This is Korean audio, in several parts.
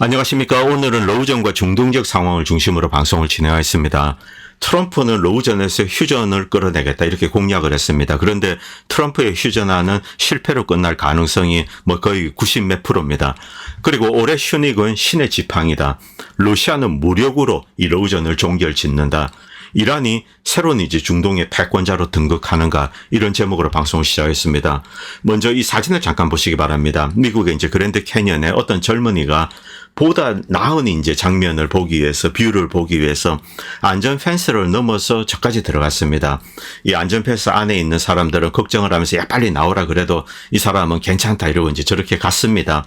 안녕하십니까. 오늘은 러우전과 중동적 상황을 중심으로 방송을 진행하겠습니다. 트럼프는 러우전에서 휴전을 끌어내겠다 이렇게 공약을 했습니다. 그런데 트럼프의 휴전안은 실패로 끝날 가능성이 거의 90몇 %입니다. 그리고 올해 슈닉은 신의 지팡이다. 러시아는 무력으로 이 러우전을 종결짓는다. 이란이 새로운 이제 중동의 패권자로 등극하는가 이런 제목으로 방송을 시작했습니다. 먼저 이 사진을 잠깐 보시기 바랍니다. 미국의 이제 그랜드 캐니언에 어떤 젊은이가 보다 나은 이제 장면을 보기 위해서 뷰를 보기 위해서 안전 펜스를 넘어서 저까지 들어갔습니다. 이 안전 펜스 안에 있는 사람들은 걱정을 하면서 야 빨리 나오라 그래도 이 사람은 괜찮다 이러고 이제 저렇게 갔습니다.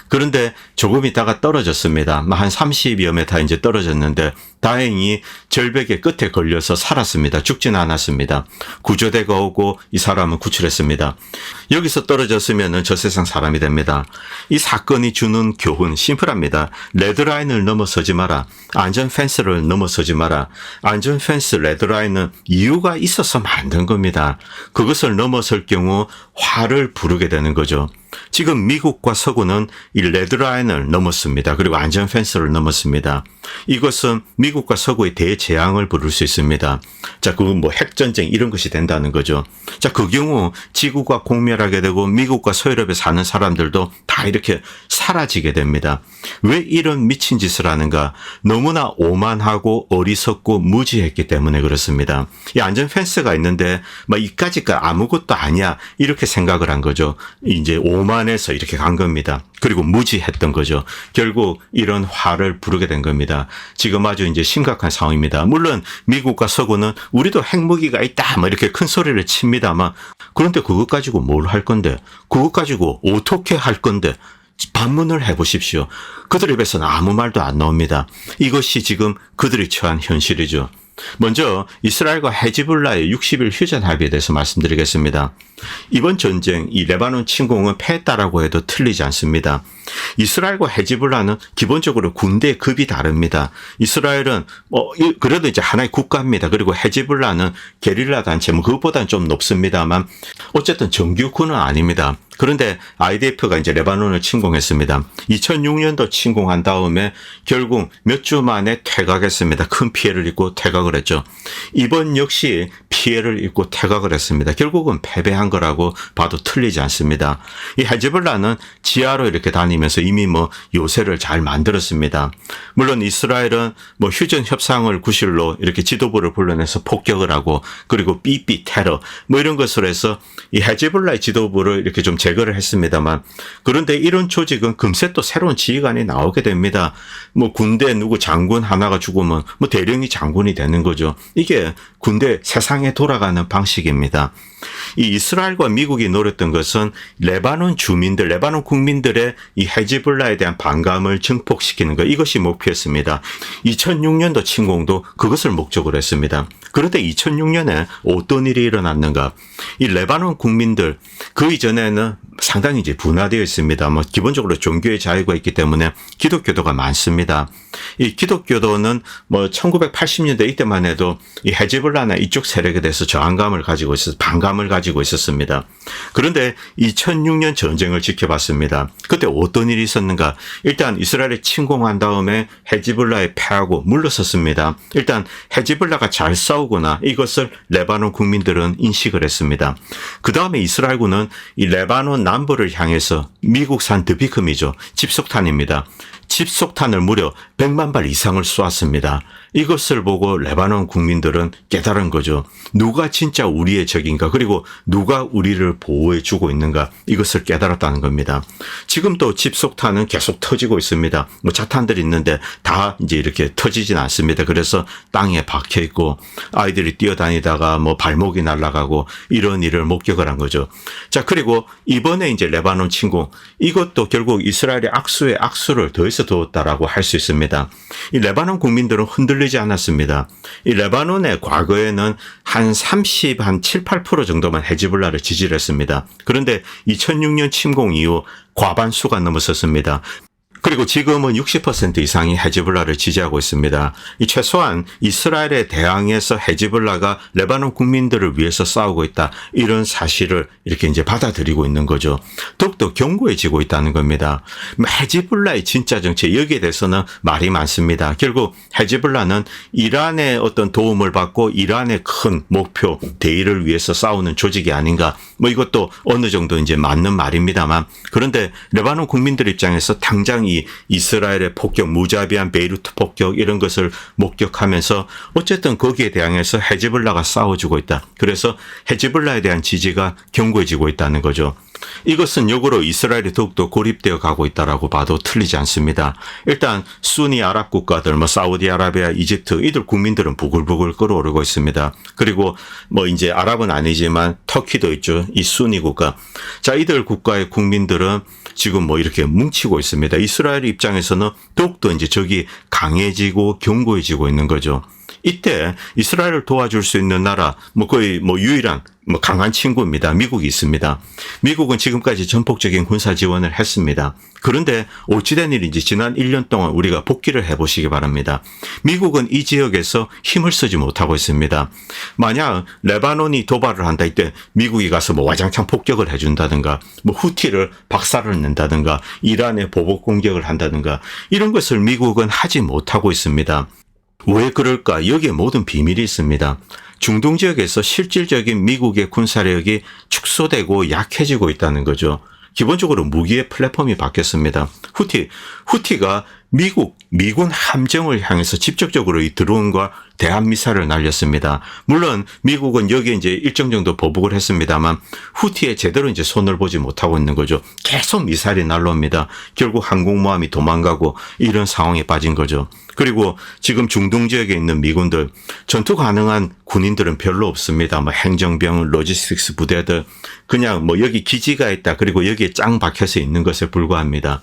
그런데 조금 있다가 떨어졌습니다. 한 30여 미터 이제 떨어졌는데 다행히 절벽의 끝에 걸려서 살았습니다. 죽지는 않았습니다. 구조대가 오고 이 사람은 구출했습니다. 여기서 떨어졌으면은 저 세상 사람이 됩니다. 이 사건이 주는 교훈 심플합니다. 레드라인을 넘어서지 마라. 안전 펜스를 넘어서지 마라. 안전 펜스 레드라인은 이유가 있어서 만든 겁니다. 그것을 넘어설 경우 화를 부르게 되는 거죠. 지금 미국과 서구는 이 레드라인을 넘었습니다. 그리고 안전 펜스를 넘었습니다. 이것은 미국과 서구의 대재앙을 부를 수 있습니다. 자, 그건 뭐 핵전쟁 이런 것이 된다는 거죠. 자, 그 경우 지구가 공멸하게 되고 미국과 서유럽에 사는 사람들도 다 이렇게 사라지게 됩니다. 왜 이런 미친 짓을 하는가? 너무나 오만하고 어리석고 무지했기 때문에 그렇습니다. 이 안전 펜스가 있는데 이까짓가 아무것도 아니야 이렇게 생각을 한 거죠. 이제 오만해서 이렇게 간 겁니다. 그리고 무지했던 거죠. 결국 이런 화를 부르게 된 겁니다. 지금 아주 이제 심각한 상황입니다. 물론 미국과 서구는 우리도 핵무기가 있다 이렇게 큰 소리를 칩니다만 그런데 그것 가지고 뭘 할 건데 그것 가지고 어떻게 할 건데 반문을 해보십시오. 그들 입에서는 아무 말도 안 나옵니다. 이것이 지금 그들이 처한 현실이죠. 먼저 이스라엘과 헤즈볼라의 60일 휴전 합의에 대해서 말씀드리겠습니다. 이번 전쟁, 이 레바논 침공은 패했다라고 해도 틀리지 않습니다. 이스라엘과 헤즈볼라는 기본적으로 군대 급이 다릅니다. 이스라엘은 그래도 이제 하나의 국가입니다. 그리고 헤즈볼라는 게릴라 단체 그것보다는 좀 높습니다만 어쨌든 정규군은 아닙니다. 그런데 IDF가 이제 레바논을 침공했습니다. 2006년도 침공한 다음에 결국 몇 주 만에 퇴각했습니다. 큰 피해를 입고 퇴각을 했죠. 이번 역시 피해를 입고 퇴각을 했습니다. 결국은 패배한 거라고 봐도 틀리지 않습니다. 이 헤즈볼라는 지하로 이렇게 다니면서 이미 요새를 잘 만들었습니다. 물론 이스라엘은 휴전 협상을 구실로 이렇게 지도부를 불러내서 폭격을 하고 그리고 삐삐 테러 이런 것으로 해서 이 헤즈볼라의 지도부를 이렇게 좀 제거를 했습니다만 그런데 이런 조직은 금세 또 새로운 지휘관이 나오게 됩니다. 군대 누구 장군 하나가 죽으면 대령이 장군이 되는 거죠. 이게 군대 세상에 돌아가는 방식입니다. 이 이스라엘과 미국이 노렸던 것은 레바논 주민들, 레바논 국민들의 이 헤즈볼라에 대한 반감을 증폭시키는 것 이것이 목표였습니다. 2006년도 침공도 그것을 목적으로 했습니다. 그런데 2006년에 어떤 일이 일어났는가? 이 레바논 국민들 그 이전에는 상당히 이제 분화되어 있습니다. 기본적으로 종교의 자유가 있기 때문에 기독교도가 많습니다. 이 기독교도는 1980년대 이때만 해도 이 헤즈볼라나 이쪽 세력에 대해서 저항감을 가지고 반감을 가지고 있었습니다. 그런데 2006년 전쟁을 지켜봤습니다. 그때 어떤 일이 있었는가? 일단 이스라엘이 침공한 다음에 헤즈볼라에 패하고 물러섰습니다. 일단 헤즈볼라가 잘 싸우구나 이것을 레바논 국민들은 인식을 했습니다. 그 다음에 이스라엘군은 이 레바논 남부를 향해서 미국산 드비크미죠. 집속탄입니다. 집속탄을 무려 100만 발 이상을 쏘았습니다. 이것을 보고 레바논 국민들은 깨달은 거죠. 누가 진짜 우리의 적인가 그리고 누가 우리를 보호해 주고 있는가 이것을 깨달았다는 겁니다. 지금도 집속탄은 계속 터지고 있습니다. 자탄들이 있는데 다 이제 이렇게 터지진 않습니다. 그래서 땅에 박혀 있고 아이들이 뛰어다니다가 발목이 날아가고 이런 일을 목격을 한 거죠. 자, 그리고 이번에 이제 레바논 침공 이것도 결국 이스라엘의 악수에 악수를 더해서 두었다라고 할 수 있습니다. 이 레바논 국민들은 흔들리지 않았습니다. 이 레바논의 과거에는 한 7, 8% 정도만 헤즈볼라를 지지를 했습니다. 그런데 2006년 침공 이후 과반수가 넘었었습니다. 그리고 지금은 60% 이상이 헤즈볼라를 지지하고 있습니다. 이 최소한 이스라엘에 대항해서 헤즈볼라가 레바논 국민들을 위해서 싸우고 있다. 이런 사실을 이렇게 이제 받아들이고 있는 거죠. 더욱더 견고해지고 있다는 겁니다. 헤즈볼라의 진짜 정체 여기에 대해서는 말이 많습니다. 결국 헤즈볼라는 이란의 어떤 도움을 받고 이란의 큰 목표 대의를 위해서 싸우는 조직이 아닌가. 뭐 이것도 어느 정도 이제 맞는 말입니다만, 그런데 레바논 국민들 입장에서 당장 이 이스라엘의 폭격, 무자비한 베이루트 폭격 이런 것을 목격하면서 어쨌든 거기에 대항해서 헤즈볼라가 싸워주고 있다. 그래서 헤즈볼라에 대한 지지가 견고해지고 있다는 거죠. 이것은 역으로 이스라엘이 더욱더 고립되어 가고 있다라고 봐도 틀리지 않습니다. 일단 순위 아랍 국가들, 뭐 사우디아라비아, 이집트 이들 국민들은 부글부글 끓어오르고 있습니다. 그리고 뭐 이제 아랍은 아니지만 터키도 있죠. 이 순위 국가. 자, 이들 국가의 국민들은 지금 뭐 이렇게 뭉치고 있습니다. 이스라엘 입장에서는 더욱더 이제 적이 강해지고 견고해지고 있는 거죠. 이때 이스라엘을 도와줄 수 있는 나라, 뭐 거의 뭐 유일한 뭐 강한 친구입니다. 미국이 있습니다. 미국은 지금까지 전폭적인 군사 지원을 했습니다. 그런데 어찌된 일인지 지난 1년 동안 우리가 복기를 해보시기 바랍니다. 미국은 이 지역에서 힘을 쓰지 못하고 있습니다. 만약 레바논이 도발을 한다 이때 미국이 가서 뭐 와장창 폭격을 해준다든가, 뭐 후티를 박살을 낸다든가, 이란에 보복 공격을 한다든가 이런 것을 미국은 하지 못하고 있습니다. 왜 그럴까? 여기에 모든 비밀이 있습니다. 중동 지역에서 실질적인 미국의 군사력이 축소되고 약해지고 있다는 거죠. 기본적으로 무기의 플랫폼이 바뀌었습니다. 후티가 미군 함정을 향해서 직접적으로 이 드론과 대한미사일을 날렸습니다. 물론 미국은 여기에 이제 일정 정도 보복을 했습니다만 후티에 제대로 이제 손을 보지 못하고 있는 거죠. 계속 미사일이 날라옵니다. 결국 항공모함이 도망가고 이런 상황에 빠진 거죠. 그리고 지금 중동 지역에 있는 미군들, 전투 가능한 군인들은 별로 없습니다. 뭐 행정병, 로지스틱스 부대들, 그냥 뭐 여기 기지가 있다. 그리고 여기에 짱 박혀서 있는 것에 불과합니다.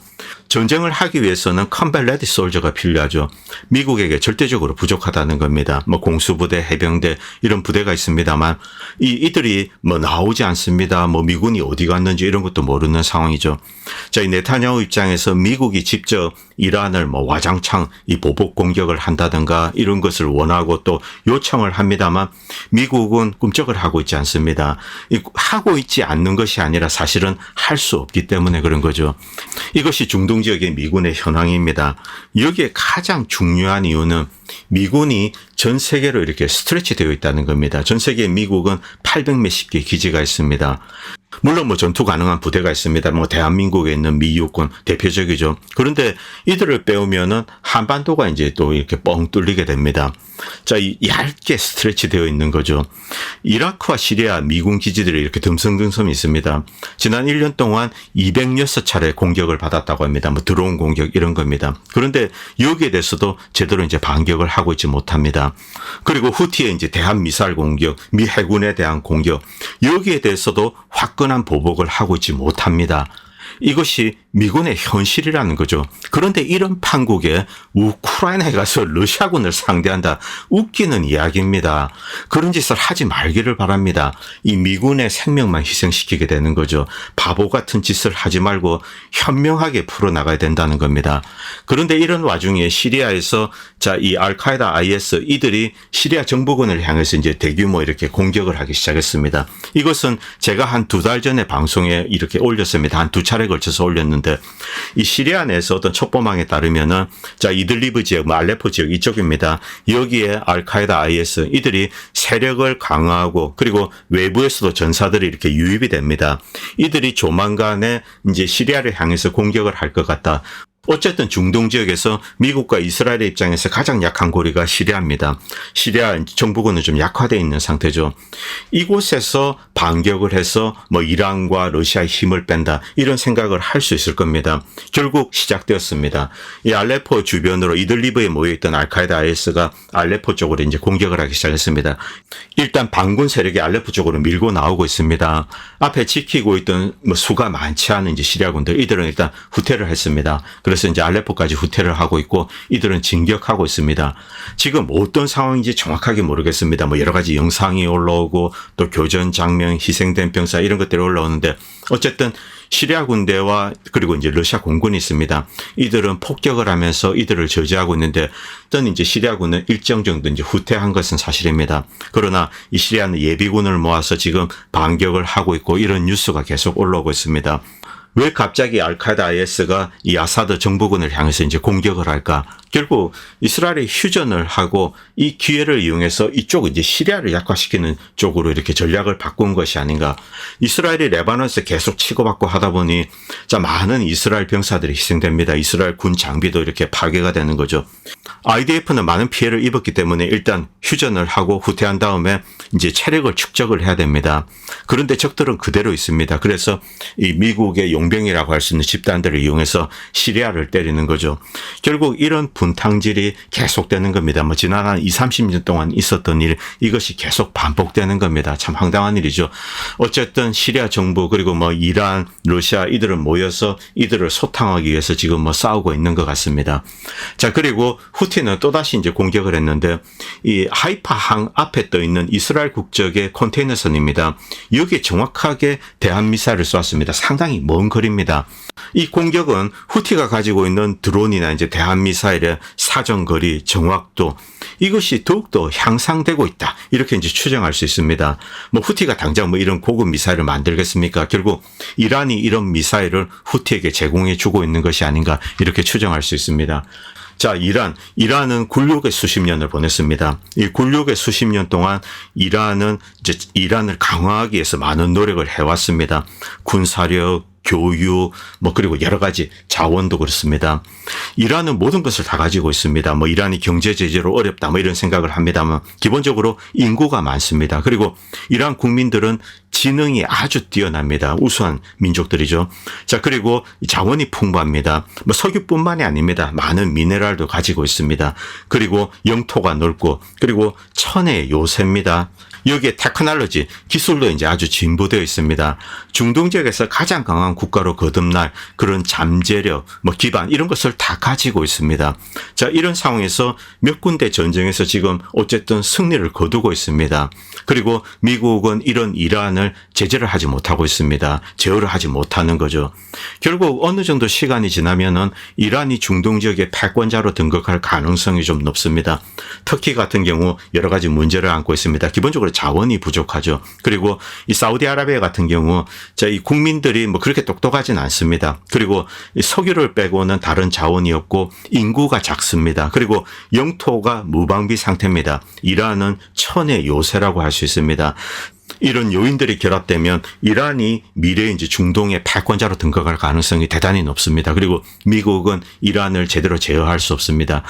전쟁을 하기 위해서는 컴뱃 레디 솔저가 필요하죠. 미국에게 절대적으로 부족하다는 겁니다. 뭐 공수부대, 해병대 이런 부대가 있습니다만 이들이 뭐 나오지 않습니다. 뭐 미군이 어디 갔는지 이런 것도 모르는 상황이죠. 자, 이 네타냐후 입장에서 미국이 직접 이란을 뭐 와장창 이 보복 공격을 한다든가 이런 것을 원하고 또 요청을 합니다만 미국은 꿈쩍을 하고 있지 않습니다. 하고 있지 않는 것이 아니라 사실은 할 수 없기 때문에 그런 거죠. 이것이 중동 지역의 미군의 현황입니다. 여기에 가장 중요한 이유는 미군이 전 세계로 이렇게 스트레치 되어 있다는 겁니다. 전 세계 미국은 800 몇십 개 기지가 있습니다. 물론 뭐 전투 가능한 부대가 있습니다. 뭐 대한민국에 있는 미 육군 대표적이죠. 그런데 이들을 빼오면은 한반도가 이제 또 이렇게 뻥 뚫리게 됩니다. 자, 이 얇게 스트레치 되어 있는 거죠. 이라크와 시리아 미군 기지들이 이렇게 듬성듬성 있습니다. 지난 1년 동안 206차례 공격을 받았다고 합니다. 뭐 드론 공격 이런 겁니다. 그런데 여기에 대해서도 제대로 이제 반격을 하고 있지 못합니다. 그리고 후티의 이제 대한 미사일 공격, 미 해군에 대한 공격, 여기에 대해서도 화끈한 보복을 하고 있지 못합니다. 이것이 미군의 현실이라는 거죠. 그런데 이런 판국에 우크라이나에 가서 러시아군을 상대한다. 웃기는 이야기입니다. 그런 짓을 하지 말기를 바랍니다. 이 미군의 생명만 희생시키게 되는 거죠. 바보 같은 짓을 하지 말고 현명하게 풀어나가야 된다는 겁니다. 그런데 이런 와중에 시리아에서 자, 이 알카에다 IS 이들이 시리아 정부군을 향해서 이제 대규모 이렇게 공격을 하기 시작했습니다. 이것은 제가 한 2달 전에 방송에 이렇게 올렸습니다. 한 2차례 걸쳐서 올렸는데 이 시리아 내에서 어떤 첩보망에 따르면은 자, 이들리브 지역, 알레포 지역 이쪽입니다. 여기에 알카에다 IS 이들이 세력을 강화하고 그리고 외부에서도 전사들이 이렇게 유입이 됩니다. 이들이 조만간에 이제 시리아를 향해서 공격을 할 것 같다. 어쨌든 중동 지역에서 미국과 이스라엘의 입장에서 가장 약한 고리가 시리아입니다. 시리아 정부군은 좀 약화되어 있는 상태죠. 이곳에서 반격을 해서 뭐 이란과 러시아의 힘을 뺀다 이런 생각을 할 수 있을 겁니다. 결국 시작되었습니다. 이 알레포 주변으로 이들리브에 모여있던 알카에다 IS가 알레포 쪽으로 이제 공격을 하기 시작했습니다. 일단 반군 세력이 알레포 쪽으로 밀고 나오고 있습니다. 앞에 지키고 있던 뭐 수가 많지 않은 이제 시리아군들 이들은 일단 후퇴를 했습니다. 그래서 그래서 이제 알레포까지 후퇴를 하고 있고 이들은 진격하고 있습니다. 지금 어떤 상황인지 정확하게 모르겠습니다. 뭐 여러 가지 영상이 올라오고 또 교전 장면, 희생된 병사 이런 것들이 올라오는데 어쨌든 시리아 군대와 그리고 이제 러시아 공군이 있습니다. 이들은 폭격을 하면서 이들을 저지하고 있는데 어떤 이제 시리아군은 일정 정도 이제 후퇴한 것은 사실입니다. 그러나 이 시리아는 예비군을 모아서 지금 반격을 하고 있고 이런 뉴스가 계속 올라오고 있습니다. 왜 갑자기 알카에다 IS가 이 아사드 정부군을 향해서 이제 공격을 할까? 결국 이스라엘이 휴전을 하고 이 기회를 이용해서 이쪽 이제 시리아를 약화시키는 쪽으로 이렇게 전략을 바꾼 것이 아닌가. 이스라엘이 레바논에서 계속 치고받고 하다 보니 자 많은 이스라엘 병사들이 희생됩니다. 이스라엘 군 장비도 이렇게 파괴가 되는 거죠. IDF는 많은 피해를 입었기 때문에 일단 휴전을 하고 후퇴한 다음에 이제 체력을 축적을 해야 됩니다. 그런데 적들은 그대로 있습니다. 그래서 이 미국의 용병이라고 할 수 있는 집단들을 이용해서 시리아를 때리는 거죠. 결국 이런 분탕질이 계속되는 겁니다. 뭐 지난 한 20-30년 동안 있었던 일, 이것이 계속 반복되는 겁니다. 참 황당한 일이죠. 어쨌든 시리아 정부 그리고 뭐 이란, 러시아 이들은 모여서 이들을 소탕하기 위해서 지금 뭐 싸우고 있는 것 같습니다. 자, 그리고 후티는 또다시 이제 공격을 했는데 이 하이파 항 앞에 떠 있는 이스라엘 국적의 컨테이너선입니다. 여기에 정확하게 대한 미사일을 쏘았습니다. 상당히 먼 거리입니다. 이 공격은 후티가 가지고 있는 드론이나 이제 대한 미사일의 사정거리, 정확도 이것이 더욱더 향상되고 있다. 이렇게 이제 추정할 수 있습니다. 뭐 후티가 당장 뭐 이런 고급 미사일을 만들겠습니까? 결국 이란이 이런 미사일을 후티에게 제공해 주고 있는 것이 아닌가 이렇게 추정할 수 있습니다. 자, 이란은 굴욕의 수십 년을 보냈습니다. 이 굴욕의 수십 년 동안 이란은 이제 이란을 강화하기 위해서 많은 노력을 해왔습니다. 군사력, 교육, 뭐 그리고 여러 가지 자원도 그렇습니다. 이란은 모든 것을 다 가지고 있습니다. 뭐 이란이 경제 제재로 어렵다 뭐 이런 생각을 합니다만 기본적으로 인구가 많습니다. 그리고 이란 국민들은 지능이 아주 뛰어납니다. 우수한 민족들이죠. 자, 그리고 자원이 풍부합니다. 뭐 석유뿐만이 아닙니다. 많은 미네랄도 가지고 있습니다. 그리고 영토가 넓고 그리고 천혜의 요새입니다. 여기에 테크놀로지, 기술도 이제 아주 진보되어 있습니다. 중동 지역에서 가장 강한 국가로 거듭날 그런 잠재력, 뭐 기반 이런 것을 다 가지고 있습니다. 자, 이런 상황에서 몇 군데 전쟁에서 지금 어쨌든 승리를 거두고 있습니다. 그리고 미국은 이런 이란을 제재를 하지 못하고 있습니다. 제어를 하지 못하는 거죠. 결국 어느 정도 시간이 지나면은 이란이 중동 지역의 패권자로 등극할 가능성이 좀 높습니다. 터키 같은 경우 여러 가지 문제를 안고 있습니다. 기본적으로 자원이 부족하죠. 그리고 이 사우디아라비아 같은 경우 이 국민들이 뭐 그렇게 똑똑하진 않습니다. 그리고 이 석유를 빼고는 다른 자원이 없고 인구가 작습니다. 그리고 영토가 무방비 상태입니다. 이란은 천의 요새라고 할 수 있습니다. 이런 요인들이 결합되면 이란이 미래에 이제 중동의 패권자로 등극할 가능성이 대단히 높습니다. 그리고 미국은 이란을 제대로 제어할 수 없습니다.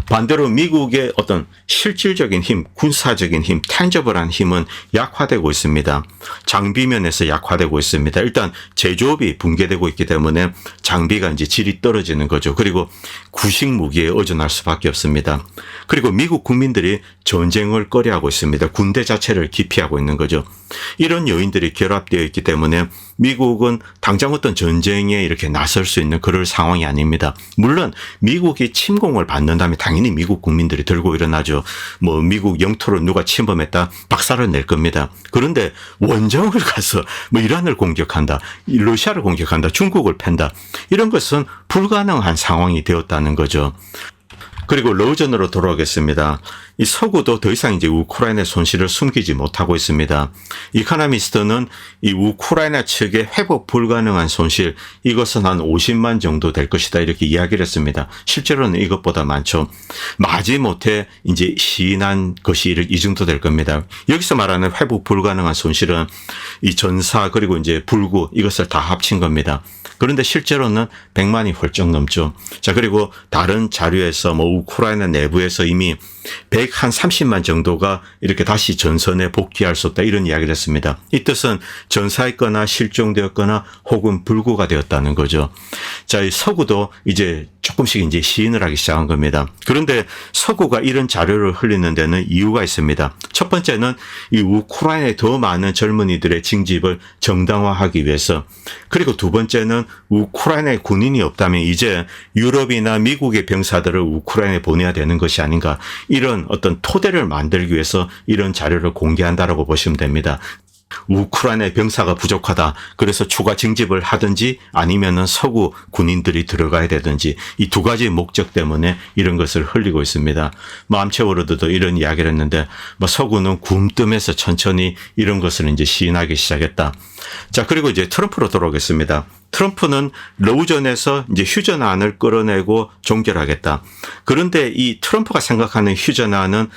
반대로 미국의 어떤 실질적인 힘, 군사적인 힘, 탄저블한 힘은 약화되고 있습니다. 장비 면에서 약화되고 있습니다. 일단 제조업이 붕괴되고 있기 때문에 장비가 이제 질이 떨어지는 거죠. 그리고 구식 무기에 의존할 수밖에 없습니다. 그리고 미국 국민들이 전쟁을 꺼려하고 있습니다. 군대 자체를 기피하고 있는 거죠. 이런 요인들이 결합되어 있기 때문에 미국은 당장 어떤 전쟁에 이렇게 나설 수 있는 그럴 상황이 아닙니다. 물론 미국이 침공을 받는다면 당연히 미국 국민들이 들고 일어나죠. 뭐 미국 영토를 누가 침범했다 박살을 낼 겁니다. 그런데 원정을 가서 뭐 이란을 공격한다, 러시아를 공격한다, 중국을 팬다 이런 것은 불가능한 상황이 되었다는 거죠. 그리고 러전으로 돌아오겠습니다. 이 서구도 더 이상 이제 우크라이나의 손실을 숨기지 못하고 있습니다. 이코노미스트는 이 우크라이나 측의 회복 불가능한 손실, 이것은 한 50만 정도 될 것이다 이렇게 이야기를 했습니다. 실제로는 이것보다 많죠. 마지못해 이제 시인한 것이 이 정도 될 겁니다. 여기서 말하는 회복 불가능한 손실은 이 전사 그리고 이제 불구 이것을 다 합친 겁니다. 그런데 실제로는 100만이 훌쩍 넘죠. 자, 그리고 다른 자료에서 뭐 우크라이나 내부에서 이미 130만 정도가 이렇게 다시 전선에 복귀할 수 없다 이런 이야기를 했습니다. 이 뜻은 전사했거나 실종되었거나 혹은 불구가 되었다는 거죠. 자, 이 서구도 이제 조금씩 이제 시인을 하기 시작한 겁니다. 그런데 서구가 이런 자료를 흘리는 데는 이유가 있습니다. 첫 번째는 이 우크라이나에 더 많은 젊은이들의 징집을 정당화하기 위해서, 그리고 두 번째는 우크라이나에 군인이 없다면 이제 유럽이나 미국의 병사들을 우크라이나에 보내야 되는 것이 아닌가, 이런 어떤 토대를 만들기 위해서 이런 자료를 공개한다라고 보시면 됩니다. 우크라이나의 병사가 부족하다, 그래서 추가 징집을 하든지 아니면은 서구 군인들이 들어가야 되든지, 이 두 가지 목적 때문에 이런 것을 흘리고 있습니다. 암체워로드도 이런 이야기를 했는데, 서구는 굼뜸에서 천천히 이런 것을 이제 시인하기 시작했다. 자, 그리고 이제 트럼프로 돌아오겠습니다. 트럼프는 러우전에서 이제 휴전안을 끌어내고 종결하겠다. 그런데 이 트럼프가 생각하는 휴전안은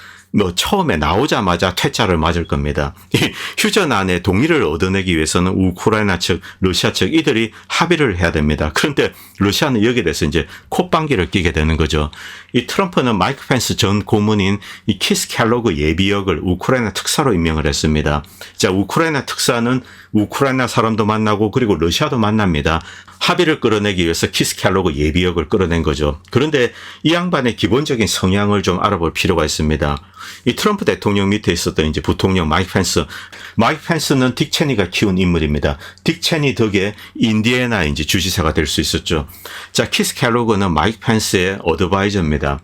처음에 나오자마자 퇴짜를 맞을 겁니다. 이 휴전안의 동의를 얻어내기 위해서는 우크라이나 측, 러시아 측 이들이 합의를 해야 됩니다. 그런데 러시아는 여기에 대해서 이제 콧방귀를 끼게 되는 거죠. 이 트럼프는 마이크 펜스 전 고문인 이 키스 켈로그 예비역을 우크라이나 특사로 임명을 했습니다. 자, 우크라이나 특사는 우크라이나 사람도 만나고 그리고 러시아도 만납니다. 합의를 끌어내기 위해서 키스 켈로그 예비역을 끌어낸 거죠. 그런데 이 양반의 기본적인 성향을 좀 알아볼 필요가 있습니다. 이 트럼프 대통령 밑에 있었던 이제 부통령 마이크 펜스. 마이크 펜스는 딕 체니가 키운 인물입니다. 딕 체니 덕에 인디애나 이제 주지사가 될 수 있었죠. 자, 키스 켈로그는 마이크 펜스의 어드바이저입니다.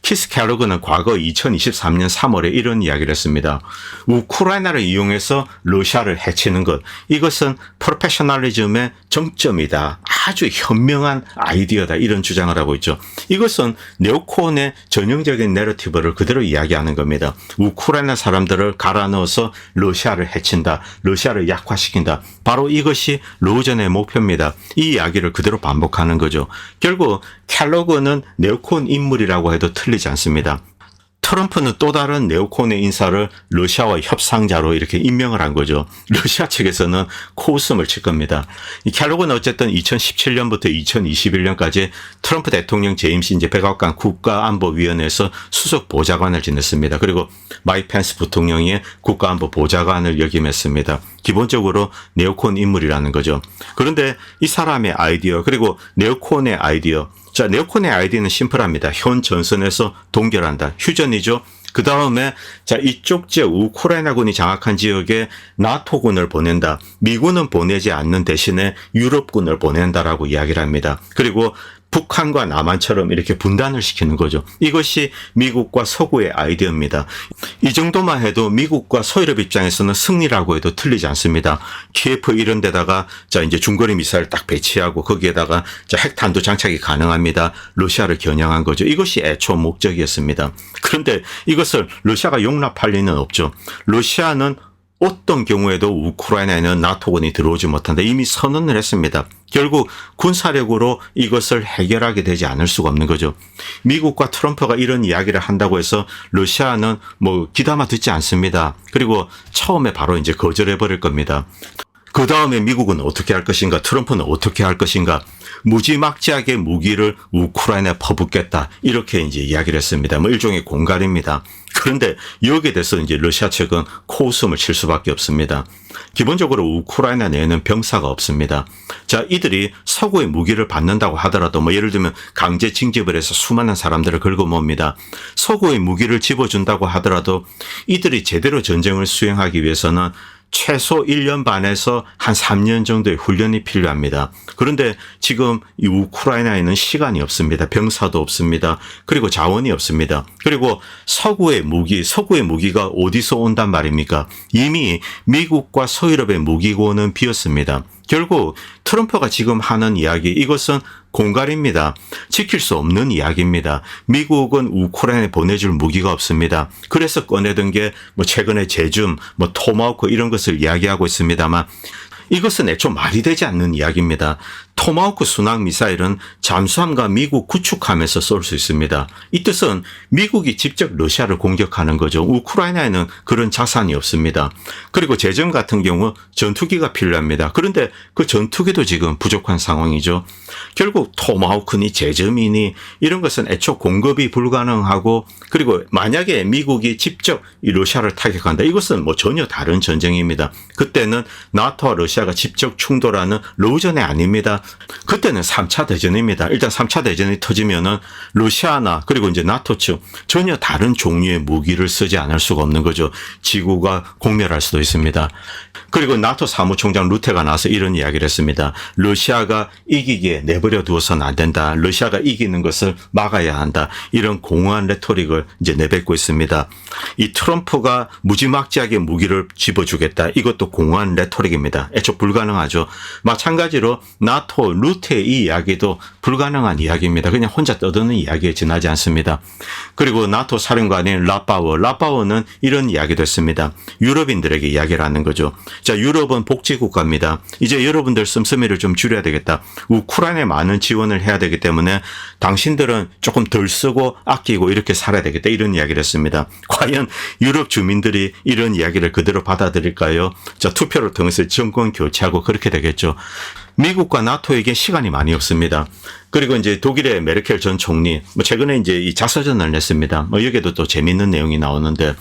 키스 켈로그는 과거 2023년 3월에 이런 이야기를 했습니다. 우크라이나를 이용해서 러시아를 해치는 것, 이것은 프로페셔널리즘의 정점이다. 아주 현명한 아이디어다. 이런 주장을 하고 있죠. 이것은 네오콘의 전형적인 내러티브를 그대로 이야기하는 겁니다. 우크라이나 사람들을 갈아 넣어서 러시아를 해친다. 러시아를 약화시킨다. 바로 이것이 러우전의 목표입니다. 이 이야기를 그대로 반복하는 거죠. 결국 켈로그는 네오콘 인물이라고 해도 틀리지 않습니다. 트럼프는 또 다른 네오콘의 인사를 러시아와 협상자로 이렇게 임명을 한 거죠. 러시아 측에서는 코웃음을 칠 겁니다. 이 켈로그는 어쨌든 2017년부터 2021년까지 트럼프 대통령 재임시 이제 백악관 국가안보위원회에서 수석 보좌관을 지냈습니다. 그리고 마이크 펜스 부통령이 국가안보 보좌관을 역임했습니다. 기본적으로 네오콘 인물이라는 거죠. 그런데 이 사람의 아이디어, 그리고 네오콘의 아이디어, 자, 네오콘의 아이디어는 심플합니다. 현 전선에서 동결한다. 휴전이죠. 그 다음에 자, 이쪽 지역 우크라이나군이 장악한 지역에 나토군을 보낸다. 미군은 보내지 않는 대신에 유럽군을 보낸다라고 이야기를 합니다. 그리고 북한과 남한처럼 이렇게 분단을 시키는 거죠. 이것이 미국과 서구의 아이디어입니다. 이 정도만 해도 미국과 서유럽 입장에서는 승리라고 해도 틀리지 않습니다. 키예프 이런 데다가 자, 이제 중거리 미사일 딱 배치하고 거기에다가 자, 핵탄두 장착이 가능합니다. 러시아를 겨냥한 거죠. 이것이 애초 목적이었습니다. 그런데 이것을 러시아가 용납할 리는 없죠. 러시아는 어떤 경우에도 우크라이나에는 나토군이 들어오지 못한다. 이미 선언을 했습니다. 결국 군사력으로 이것을 해결하게 되지 않을 수가 없는 거죠. 미국과 트럼프가 이런 이야기를 한다고 해서 러시아는 귀담아 듣지 않습니다. 그리고 처음에 바로 이제 거절해 버릴 겁니다. 그 다음에 미국은 어떻게 할 것인가, 트럼프는 어떻게 할 것인가, 무지막지하게 무기를 우크라이나에 퍼붓겠다. 이렇게 이제 이야기를 했습니다. 일종의 공갈입니다. 그런데 여기에 대해서 이제 러시아 측은 코웃음을 칠 수밖에 없습니다. 기본적으로 우크라이나 내에는 병사가 없습니다. 자, 이들이 서구의 무기를 받는다고 하더라도 예를 들면 강제 징집을 해서 수많은 사람들을 긁어모읍니다. 서구의 무기를 집어준다고 하더라도 이들이 제대로 전쟁을 수행하기 위해서는 최소 1년 반에서 한 3년 정도의 훈련이 필요합니다. 그런데 지금 이 우크라이나에는 시간이 없습니다. 병사도 없습니다. 그리고 자원이 없습니다. 그리고 서구의 무기가 어디서 온단 말입니까? 이미 미국과 서유럽의 무기고는 비었습니다. 결국 트럼프가 지금 하는 이야기, 이것은 공갈입니다. 지킬 수 없는 이야기입니다. 미국은 우크라이나에 보내줄 무기가 없습니다. 그래서 꺼내던 게 최근에 제줌, 토마호크 이런 것을 이야기하고 있습니다만 이것은 애초 말이 되지 않는 이야기입니다. 토마호크 순항 미사일은 잠수함과 미국 구축함에서 쏠 수 있습니다. 이 뜻은 미국이 직접 러시아를 공격하는 거죠. 우크라이나에는 그런 자산이 없습니다. 그리고 제점 같은 경우 전투기가 필요합니다. 그런데 그 전투기도 지금 부족한 상황이죠. 결국 토마호크니 제점이니 이런 것은 애초 공급이 불가능하고, 그리고 만약에 미국이 직접 이 러시아를 타격한다, 이것은 전혀 다른 전쟁입니다. 그때는 나토와 러시아가 직접 충돌하는 러우전이 아닙니다. 그때는 3차 대전입니다. 일단 3차 대전이 터지면은 러시아나 그리고 이제 나토 측 전혀 다른 종류의 무기를 쓰지 않을 수가 없는 거죠. 지구가 공멸할 수도 있습니다. 그리고 나토 사무총장 루테가 나와서 이런 이야기를 했습니다. 러시아가 이기기에 내버려 두어서는 안 된다. 러시아가 이기는 것을 막아야 한다. 이런 공허한 레토릭을 이제 내뱉고 있습니다. 이 트럼프가 무지막지하게 무기를 집어주겠다. 이것도 공허한 레토릭입니다. 애초 불가능하죠. 마찬가지로 나토 루테의 이 이야기도 불가능한 이야기입니다. 그냥 혼자 떠드는 이야기에 지나지 않습니다. 그리고 나토 사령관인 라파워는 이런 이야기도 했습니다. 유럽인들에게 이야기를 하는 거죠. 자, 유럽은 복지국가입니다. 이제 여러분들 씀씀이를 좀 줄여야 되겠다. 우크라이나에 많은 지원을 해야 되기 때문에 당신들은 조금 덜 쓰고 아끼고 이렇게 살아야 되겠다. 이런 이야기를 했습니다. 과연 유럽 주민들이 이런 이야기를 그대로 받아들일까요? 자, 투표를 통해서 정권 교체하고 그렇게 되겠죠. 미국과 나토에게 시간이 많이 없습니다. 그리고 이제 독일의 메르켈 전 총리, 최근에 이제 이 자서전을 냈습니다. 여기에도 또 재밌는 내용이 나오는데,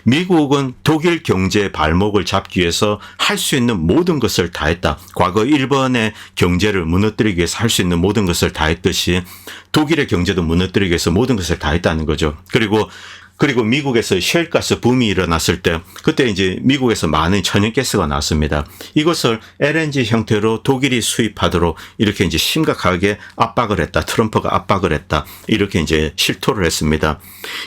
미국은 독일 경제의 발목을 잡기 위해서 할 수 있는 모든 것을 다 했다. 과거 일본의 경제를 무너뜨리기 위해서 할 수 있는 모든 것을 다 했듯이 독일의 경제도 무너뜨리기 위해서 모든 것을 다 했다는 거죠. 그리고 미국에서 셰일가스 붐이 일어났을 때 그때 이제 미국에서 많은 천연가스가 나왔습니다. 이것을 LNG 형태로 독일이 수입하도록 이렇게 이제 심각하게 압박을 했다. 트럼프가 압박을 했다. 이렇게 이제 실토를 했습니다.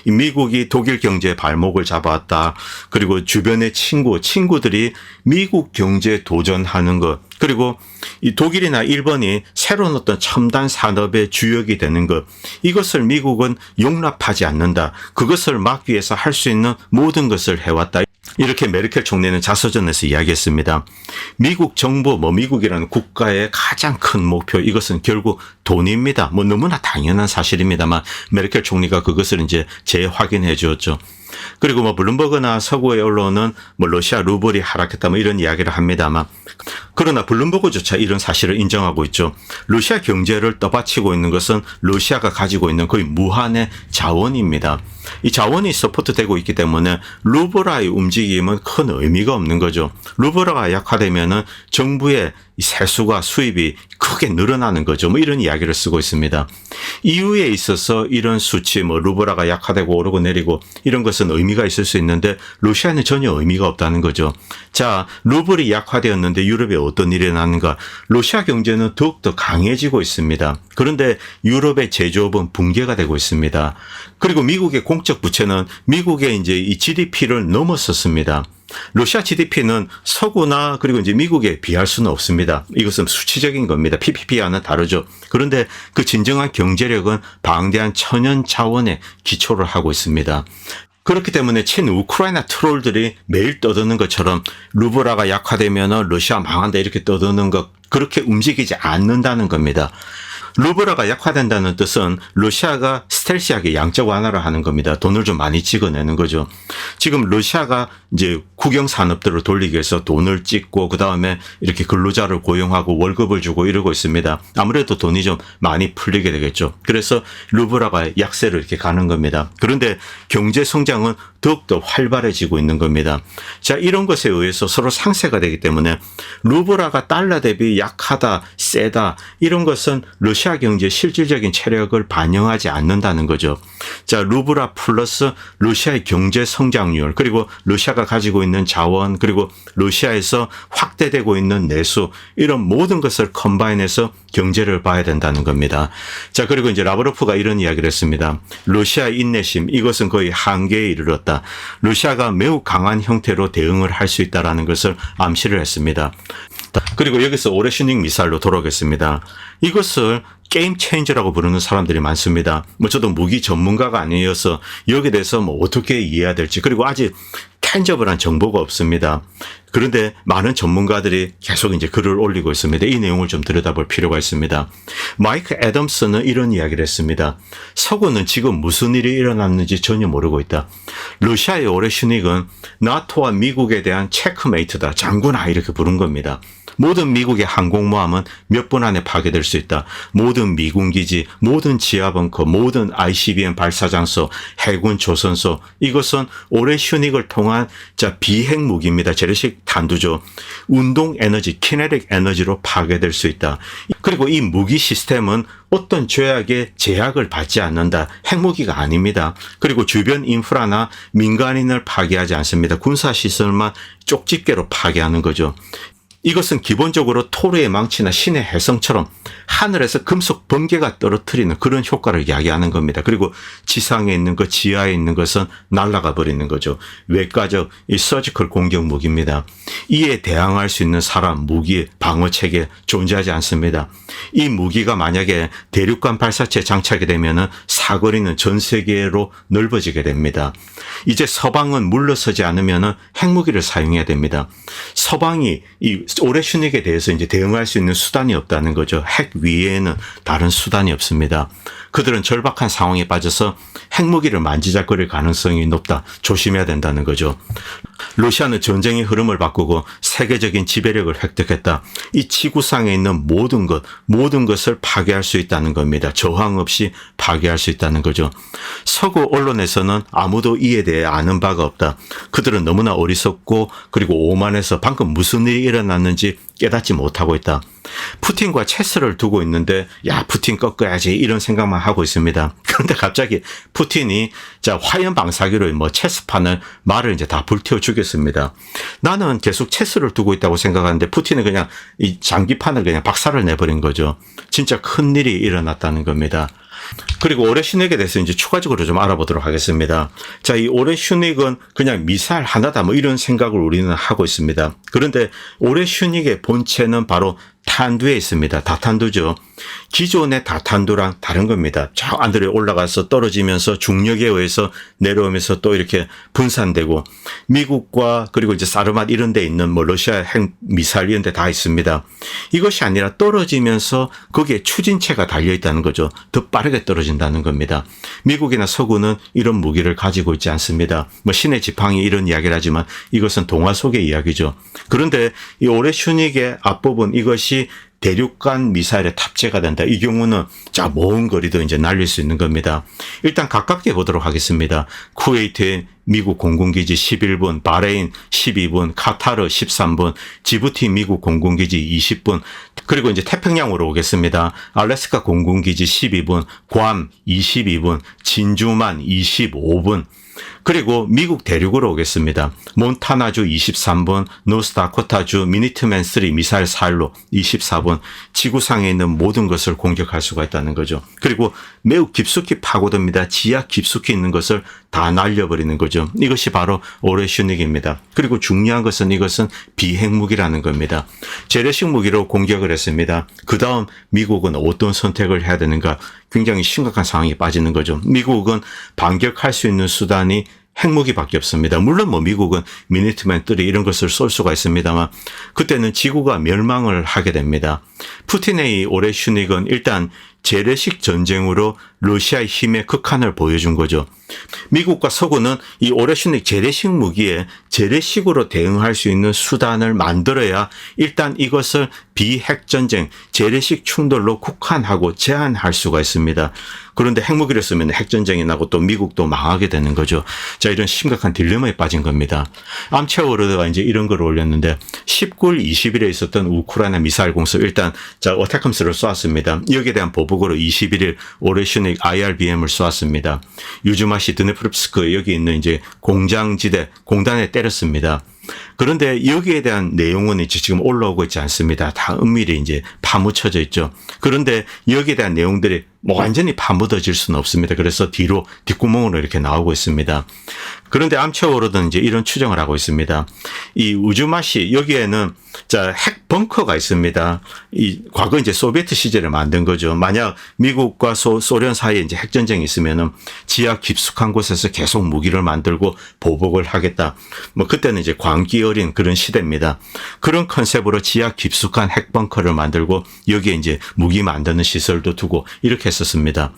미국이 독일 경제의 발목을 잡아왔다. 그리고 주변의 친구들이 미국 경제에 도전하는 것, 그리고 이 독일이나 일본이 새로운 어떤 첨단 산업의 주역이 되는 것, 이것을 미국은 용납하지 않는다. 그것을 막기 위해서 할 수 있는 모든 것을 해왔다. 이렇게 메르켈 총리는 자서전에서 이야기했습니다. 미국 정부, 미국이라는 국가의 가장 큰 목표, 이것은 결국 돈입니다. 너무나 당연한 사실입니다만 메르켈 총리가 그것을 이제 재확인해 주었죠. 그리고 블룸버그나 서구의 언론은 러시아 루블이 하락했다 이런 이야기를 합니다만, 그러나 블룸버그조차 이런 사실을 인정하고 있죠. 러시아 경제를 떠받치고 있는 것은 러시아가 가지고 있는 거의 무한의 자원입니다. 이 자원이 서포트되고 있기 때문에 루블화의 움직임은 큰 의미가 없는 거죠. 루블화가 약화되면은 정부의 세수가 수입이 크게 늘어나는 거죠. 이런 이야기를 쓰고 있습니다. 이유에 있어서 이런 수치, 루블화가 약화되고 오르고 내리고 이런 것은 의미가 있을 수 있는데 러시아는 전혀 의미가 없다는 거죠. 자, 루블이 약화되었는데 유럽에 어떤 일이 일어나는가? 러시아 경제는 더욱더 강해지고 있습니다. 그런데 유럽의 제조업은 붕괴가 되고 있습니다. 그리고 미국의 공적 부채는 미국의 이제 이 GDP를 넘어섰습니다. 러시아 GDP는 서구나 그리고 이제 미국에 비할 수는 없습니다. 이것은 수치적인 겁니다. PPP와는 다르죠. 그런데 그 진정한 경제력은 방대한 천연 자원에 기초를 하고 있습니다. 그렇기 때문에 친우크라이나 트롤들이 매일 떠드는 것처럼 루블화가 약화되면 러시아 망한다 이렇게 떠드는 것, 그렇게 움직이지 않는다는 겁니다. 루블화가 약화된다는 뜻은 러시아가 스텔시하게 양적 완화를 하는 겁니다. 돈을 좀 많이 찍어내는 거죠. 지금 러시아가 이제 국영 산업들을 돌리기 위해서 돈을 찍고 그다음에 이렇게 근로자를 고용하고 월급을 주고 이러고 있습니다. 아무래도 돈이 좀 많이 풀리게 되겠죠. 그래서 루블화가 약세를 이렇게 가는 겁니다. 그런데 경제 성장은 더욱더 활발해지고 있는 겁니다. 자, 이런 것에 의해서 서로 상쇄가 되기 때문에 루블화가 달러 대비 약하다, 세다 이런 것은 러시아 경제의 실질적인 체력을 반영하지 않는다는 거죠. 자, 루블화 플러스 러시아의 경제 성장률, 그리고 러시아가 가지고 있는 자원, 그리고 러시아에서 확대되고 있는 내수, 이런 모든 것을 컴바인해서 경제를 봐야 된다는 겁니다. 자, 그리고 이제 라브로프가 이런 이야기를 했습니다. 러시아 인내심, 이것은 거의 한계에 이르렀다. 러시아가 매우 강한 형태로 대응을 할 수 있다는 것을 암시를 했습니다. 그리고 여기서 오레슈닝 미사일로 돌아오겠습니다. 이것을 게임 체인저라고 부르는 사람들이 많습니다. 저도 무기 전문가가 아니어서 여기에 대해서 어떻게 이해해야 될지, 그리고 아직 탄저블한 정보가 없습니다. 그런데 많은 전문가들이 계속 이제 글을 올리고 있습니다. 이 내용을 좀 들여다볼 필요가 있습니다. 마이크 애덤스는 이런 이야기를 했습니다. 서구는 지금 무슨 일이 일어났는지 전혀 모르고 있다. 러시아의 오레슈닉은 나토와 미국에 대한 체크메이트다. 장군아 이렇게 부른 겁니다. 모든 미국의 항공모함은 몇 분 안에 파괴될 수 있다. 모든 미군 기지, 모든 지하벙커, 모든 ICBM 발사장소, 해군 조선소, 이것은 오레슈닉을 통한 비핵 무기입니다. 재래식 탄두죠. 운동 에너지, 키네틱 에너지로 파괴될 수 있다. 그리고 이 무기 시스템은 어떤 조약에 제약을 받지 않는다. 핵무기가 아닙니다. 그리고 주변 인프라나 민간인을 파괴하지 않습니다. 군사시설만 쪽집게로 파괴하는 거죠. 이것은 기본적으로 토르의 망치나 신의 혜성처럼 하늘에서 금속 번개가 떨어뜨리는 그런 효과를 이야기하는 겁니다. 그리고 지상에 있는 것, 지하에 있는 것은 날아가 버리는 거죠. 외과적 이 서지컬 공격 무기입니다. 이에 대항할 수 있는 사람, 무기, 방어체계 존재하지 않습니다. 이 무기가 만약에 대륙간 발사체에 장착이 되면은 사거리는 전 세계로 넓어지게 됩니다. 이제 서방은 물러서지 않으면은 핵무기를 사용해야 됩니다. 서방이 이 오레슈닉에 대해서 이제 대응할 수 있는 수단이 없다는 거죠. 핵 위에는 다른 수단이 없습니다. 그들은 절박한 상황에 빠져서 핵무기를 만지작거릴 가능성이 높다. 조심해야 된다는 거죠. 러시아는 전쟁의 흐름을 바꾸고 세계적인 지배력을 획득했다. 이 지구상에 있는 모든 것을 파괴할 수 있다는 겁니다. 저항 없이 파괴할 수 있다는 거죠. 서구 언론에서는 아무도 이에 대해 아는 바가 없다. 그들은 너무나 어리석고 그리고 오만해서 방금 무슨 일이 일어났는지 깨닫지 못하고 있다. 푸틴과 체스를 두고 있는데 푸틴 꺾어야지 이런 생각만 하고 있습니다. 그런데 갑자기 푸틴이 화염 방사기로 체스판을 말을 이제 다 불태워 주겠습니다. 나는 계속 체스를 두고 있다고 생각하는데 푸틴은 그냥 이 장기판을 그냥 박살을 내버린 거죠. 진짜 큰 일이 일어났다는 겁니다. 그리고 오레슈닉에 대해서 이제 추가적으로 좀 알아보도록 하겠습니다. 이 오레슈닉은 그냥 미사일 하나다 이런 생각을 우리는 하고 있습니다. 그런데 오레슈닉의 본체는 바로 탄두에 있습니다. 다탄두죠. 기존의 다탄두랑 다른 겁니다. 저 안들에 올라가서 떨어지면서 중력에 의해서 내려오면서 또 이렇게 분산되고 미국과 그리고 이제 사르맛 이런 데 있는 러시아 핵 미사일 이런 데 다 있습니다. 이것이 아니라 떨어지면서 거기에 추진체가 달려 있다는 거죠. 더 빠르게 떨어진다는 겁니다. 미국이나 서구는 이런 무기를 가지고 있지 않습니다. 신의 지팡이 이런 이야기를 하지만 이것은 동화 속의 이야기죠. 그런데 이 오레슈닉의 앞부분 이것이 대륙간 미사일에 탑재가 된다. 이 경우는 먼 거리도 이제 날릴 수 있는 겁니다. 일단 가깝게 보도록 하겠습니다. 쿠웨이트의 미국 공군기지 11분, 바레인 12분, 카타르 13분, 지부티 미국 공군기지 20분, 그리고 이제 태평양으로 오겠습니다. 알래스카 공군기지 12분, 괌 22분, 진주만 25분, 그리고 미국 대륙으로 오겠습니다. 몬타나주 23분, 노스다코타주 미니트맨 3 미사일 사일로 24분, 지구상에 있는 모든 것을 공격할 수가 있다는 거죠. 그리고 매우 깊숙이 파고듭니다. 지하 깊숙이 있는 것을 다 날려버리는 거죠. 이것이 바로 오레슈닉입니다. 그리고 중요한 것은 이것은 비핵무기라는 겁니다. 재래식 무기로 공격을 했습니다. 그 다음 미국은 어떤 선택을 해야 되는가? 굉장히 심각한 상황에 빠지는 거죠. 미국은 반격할 수 있는 수단이 핵무기밖에 없습니다. 물론 미국은 미니트맨 3 이런 것을 쏠 수가 있습니다만 그때는 지구가 멸망을 하게 됩니다. 푸틴의 오레슈닉은 일단 재래식 전쟁으로 러시아의 힘의 극한을 보여준 거죠. 미국과 서구는 이 오레슈닉 재래식 무기에 재래식으로 대응할 수 있는 수단을 만들어야 일단 이것을 비핵전쟁, 재래식 충돌로 국한하고 제한할 수가 있습니다. 그런데 핵무기를 쓰면 핵전쟁이 나고 또 미국도 망하게 되는 거죠. 이런 심각한 딜레마에 빠진 겁니다. 암체워르드가 이제 이런 걸 올렸는데 19일, 20일에 있었던 우크라이나 미사일 공습 일단 어태컴스를 쏘았습니다. 여기에 대한 보복으로 21일 오레슈닉 IRBM을 쏘았습니다. 유즈마시 드네프롭스크 여기 있는 이제 공장지대 공단에 때렸습니다. 그런데 여기에 대한 내용은 이제 지금 올라오고 있지 않습니다. 다 은밀히 이제 파묻혀져 있죠. 그런데 여기에 대한 내용들이 완전히 파묻어질 수는 없습니다. 그래서 뒤로 뒷구멍으로 이렇게 나오고 있습니다. 그런데 암체워로드는 이제 이런 추정을 하고 있습니다. 이 우즈마시 여기에는 핵 벙커가 있습니다. 이 과거 이제 소비에트 시절에 만든 거죠. 만약 미국과 소련 사이에 이제 핵전쟁이 있으면은 지하 깊숙한 곳에서 계속 무기를 만들고 보복을 하겠다. 그때는 이제 광기업 어린 그런 시대입니다. 그런 컨셉으로 지하 깊숙한 핵벙커를 만들고 여기에 이제 무기 만드는 시설도 두고 이렇게 했었습니다.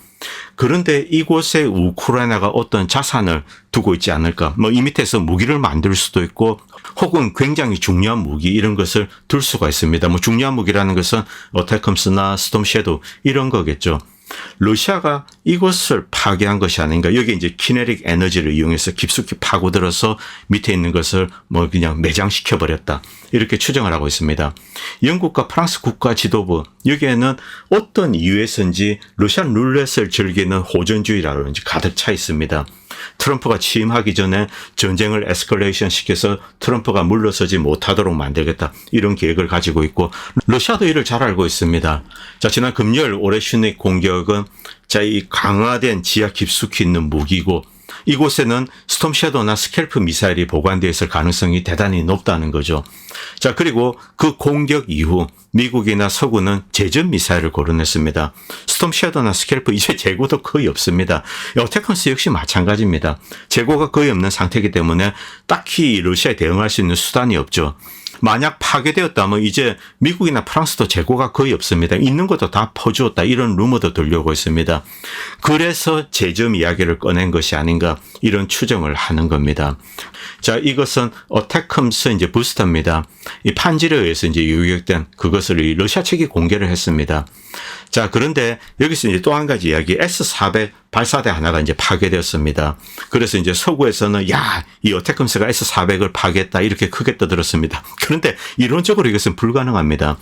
그런데 이곳에 우크라이나가 어떤 자산을 두고 있지 않을까? 뭐 이 밑에서 무기를 만들 수도 있고 혹은 굉장히 중요한 무기 이런 것을 둘 수가 있습니다. 뭐 중요한 무기라는 것은 어태컴스나 스톰 섀도우 이런 거겠죠. 러시아가 이것을 파괴한 것이 아닌가. 여기 이제 키네릭 에너지를 이용해서 깊숙이 파고들어서 밑에 있는 것을 뭐 그냥 매장시켜 버렸다. 이렇게 추정을 하고 있습니다. 영국과 프랑스 국가 지도부 여기에는 어떤 이유에서인지 러시안 룰렛을 즐기는 호전주의라든지 가득 차 있습니다. 트럼프가 취임하기 전에 전쟁을 에스컬레이션 시켜서 트럼프가 물러서지 못하도록 만들겠다. 이런 계획을 가지고 있고 러시아도 이를 잘 알고 있습니다. 자, 지난 금요일 오레슈닉 공격은 자, 이 강화된 지하 깊숙이 있는 무기고 이곳에는 스톰 섀도우나 스캘프 미사일이 보관되어 있을 가능성이 대단히 높다는 거죠. 자, 그리고 그 공격 이후 미국이나 서구는 제전 미사일을 거론했습니다. 스톰 섀도우나 스캘프 이제 재고도 거의 없습니다. 어태컴스 역시 마찬가지입니다. 재고가 거의 없는 상태이기 때문에 딱히 러시아에 대응할 수 있는 수단이 없죠. 만약 파괴되었다면 이제 미국이나 프랑스도 재고가 거의 없습니다. 있는 것도 다 퍼주었다. 이런 루머도 들려오고 있습니다. 그래서 제점 이야기를 꺼낸 것이 아닌가 이런 추정을 하는 겁니다. 자, 이것은 어태컴스 이제 부스터입니다. 이 판지에 의해서 이제 요격된 그것을 이 러시아 측이 공개를 했습니다. 자, 그런데 여기서 이제 또 한 가지 이야기, S-400 발사대 하나가 이제 파괴되었습니다. 그래서 이제 서구에서는 야, 이 어태컴스가 S-400을 파괴했다 이렇게 크게 떠들었습니다. 그런데 이론적으로 이것은 불가능합니다.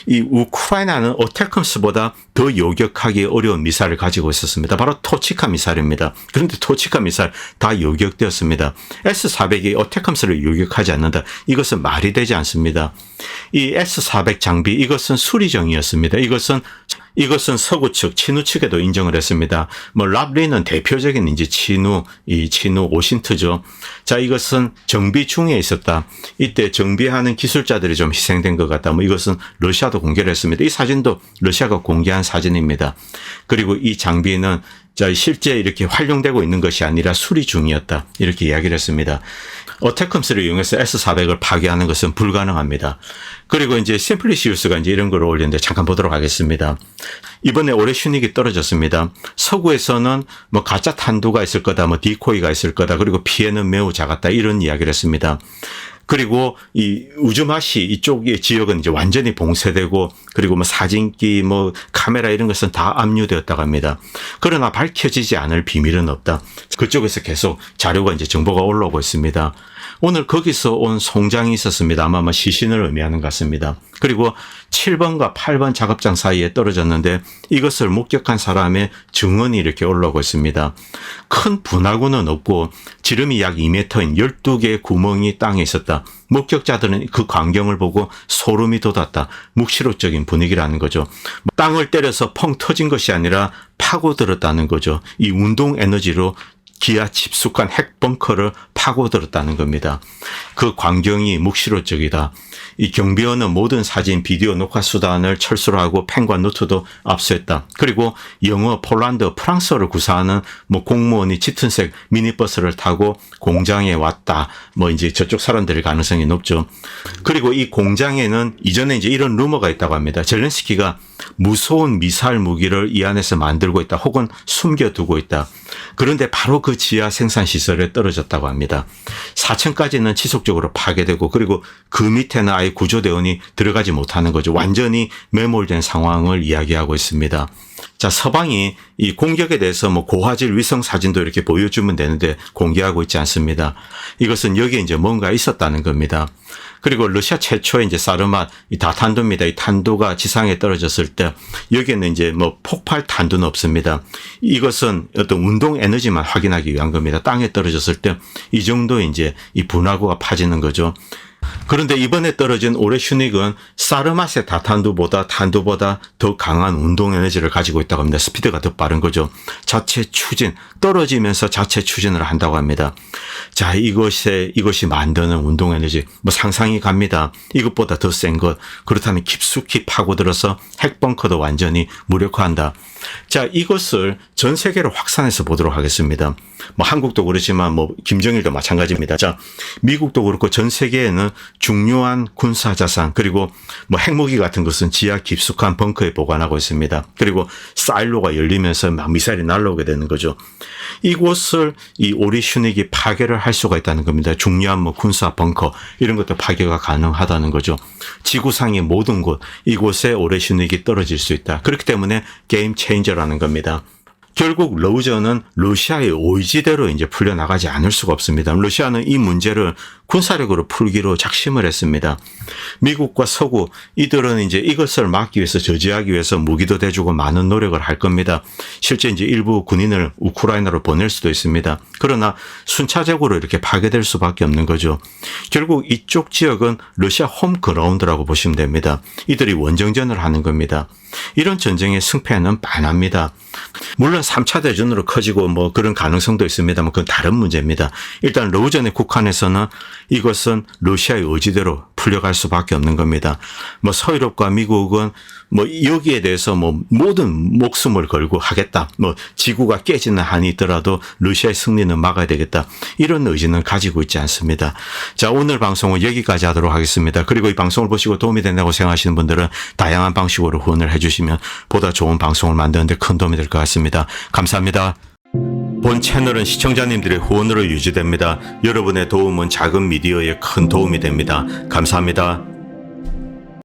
이 우크라이나는 어태컴스보다 더 요격하기 어려운 미사일을 가지고 있었습니다. 바로 토치카 미사일입니다. 그런데 토치카 미사일 다 요격되었습니다. S-400이 어태컴스를 요격하지 않는다. 이것은 말이 되지 않습니다. 이 S-400 장비 이것은 수리정이었습니다. 이것은 서구 측, 친우 측에도 인정을 했습니다. 뭐 랍리는 대표적인 이제 친우 오신트죠. 자, 이것은 정비 중에 있었다. 이때 정비하는 기술자들이 좀 희생된 것 같다. 뭐 이것은 러시아도 공개를 했습니다. 이 사진도 러시아가 공개한 사진입니다. 그리고 이 장비는 자, 실제 이렇게 활용되고 있는 것이 아니라 수리 중이었다. 이렇게 이야기를 했습니다. 어태컴스를 이용해서 S-400을 파괴하는 것은 불가능합니다. 그리고 이제 심플리시우스가 이제 이런 걸 올렸는데 잠깐 보도록 하겠습니다. 이번에 오레슈닉이 떨어졌습니다. 서구에서는 뭐 가짜 탄두가 있을 거다, 뭐 디코이가 있을 거다, 그리고 피해는 매우 작았다 이런 이야기를 했습니다. 그리고 이 우즈마시 이쪽의 지역은 이제 완전히 봉쇄되고 그리고 뭐 사진기 뭐 카메라 이런 것은 다 압류되었다고 합니다. 그러나 밝혀지지 않을 비밀은 없다. 그쪽에서 계속 자료가 이제 정보가 올라오고 있습니다. 오늘 거기서 온 송장이 있었습니다. 아마 시신을 의미하는 것 같습니다. 그리고 7번과 8번 작업장 사이에 떨어졌는데 이것을 목격한 사람의 증언이 이렇게 올라오고 있습니다. 큰 분화구는 없고 지름이 약 2m인 12개의 구멍이 땅에 있었다. 목격자들은 그 광경을 보고 소름이 돋았다. 묵시록적인 분위기라는 거죠. 땅을 때려서 펑 터진 것이 아니라 파고들었다는 거죠. 이 운동 에너지로 기아 깊숙한 핵벙커를 파고들었다는 겁니다. 그 광경이 묵시로적이다. 이 경비원은 모든 사진, 비디오 녹화 수단을 철수를 하고 펜과 노트도 압수했다. 그리고 영어, 폴란드, 프랑스어를 구사하는 뭐 공무원이 짙은색 미니버스를 타고 공장에 왔다. 뭐 이제 저쪽 사람들일 가능성이 높죠. 그리고 이 공장에는 이전에 이제 이런 루머가 있다고 합니다. 젤렌스키가 무서운 미사일 무기를 이 안에서 만들고 있다. 혹은 숨겨두고 있다. 그런데 바로 그 지하 생산 시설에 떨어졌다고 합니다. 4층까지는 지속적으로 파괴되고 그리고 그 밑에는 아예 구조대원이 들어가지 못하는 거죠. 완전히 매몰된 상황을 이야기하고 있습니다. 자, 서방이 이 공격에 대해서 뭐 고화질 위성 사진도 이렇게 보여주면 되는데 공개하고 있지 않습니다. 이것은 여기에 이제 뭔가 있었다는 겁니다. 그리고 러시아 최초의 이제 사르맛 이 다탄두입니다. 이 탄두가 지상에 떨어졌을 때 여기에는 이제 뭐 폭발 탄두는 없습니다. 이것은 어떤 운동 에너지만 확인하기 위한 겁니다. 땅에 떨어졌을 때 이 정도 이제 이 분화구가 파지는 거죠. 그런데 이번에 떨어진 오레슈닉은 사르마세 다탄두보다 더 강한 운동 에너지를 가지고 있다고 합니다. 스피드가 더 빠른 거죠. 자체 추진, 떨어지면서 자체 추진을 한다고 합니다. 자, 이것이 만드는 운동 에너지, 뭐 상상이 갑니다. 이것보다 더 센 것, 그렇다면 깊숙이 파고들어서 핵벙커도 완전히 무력화한다. 자, 이것을 전 세계로 확산해서 보도록 하겠습니다. 뭐 한국도 그렇지만 뭐 김정일도 마찬가지입니다. 자, 미국도 그렇고 전 세계에는 중요한 군사 자산 그리고 뭐 핵무기 같은 것은 지하 깊숙한 벙커에 보관하고 있습니다. 그리고 사일로가 열리면서 막 미사일이 날아오게 되는 거죠. 이곳을 이 오리슈닉이 파괴를 할 수가 있다는 겁니다. 중요한 뭐 군사 벙커 이런 것도 파괴가 가능하다는 거죠. 지구상의 모든 곳 이곳에 오리슈닉이 떨어질 수 있다. 그렇기 때문에 게임 체인저라는 겁니다. 결국 러우저는 러시아의 의지대로 이제 풀려나가지 않을 수가 없습니다. 러시아는 이 문제를 군사력으로 풀기로 작심을 했습니다. 미국과 서구 이들은 이제 이것을 막기 위해서 저지하기 위해서 무기도 대주고 많은 노력을 할 겁니다. 실제 이제 일부 군인을 우크라이나로 보낼 수도 있습니다. 그러나 순차적으로 이렇게 파괴될 수밖에 없는 거죠. 결국 이쪽 지역은 러시아 홈그라운드라고 보시면 됩니다. 이들이 원정전을 하는 겁니다. 이런 전쟁의 승패는 빤합니다. 물론 3차 대전으로 커지고 뭐 그런 가능성도 있습니다만 그건 다른 문제입니다. 일단 러우전에 국한해서는 이것은 러시아의 의지대로 풀려갈 수밖에 없는 겁니다. 뭐 서유럽과 미국은 뭐 여기에 대해서 뭐 모든 목숨을 걸고 하겠다. 뭐 지구가 깨지는 한이 있더라도 러시아의 승리는 막아야 되겠다. 이런 의지는 가지고 있지 않습니다. 자, 오늘 방송은 여기까지 하도록 하겠습니다. 그리고 이 방송을 보시고 도움이 된다고 생각하시는 분들은 다양한 방식으로 후원을 해주시면 보다 좋은 방송을 만드는 데 큰 도움이 될 것 같습니다. 감사합니다. 본 채널은 시청자님들의 후원으로 유지됩니다. 여러분의 도움은 작은 미디어에 큰 도움이 됩니다. 감사합니다.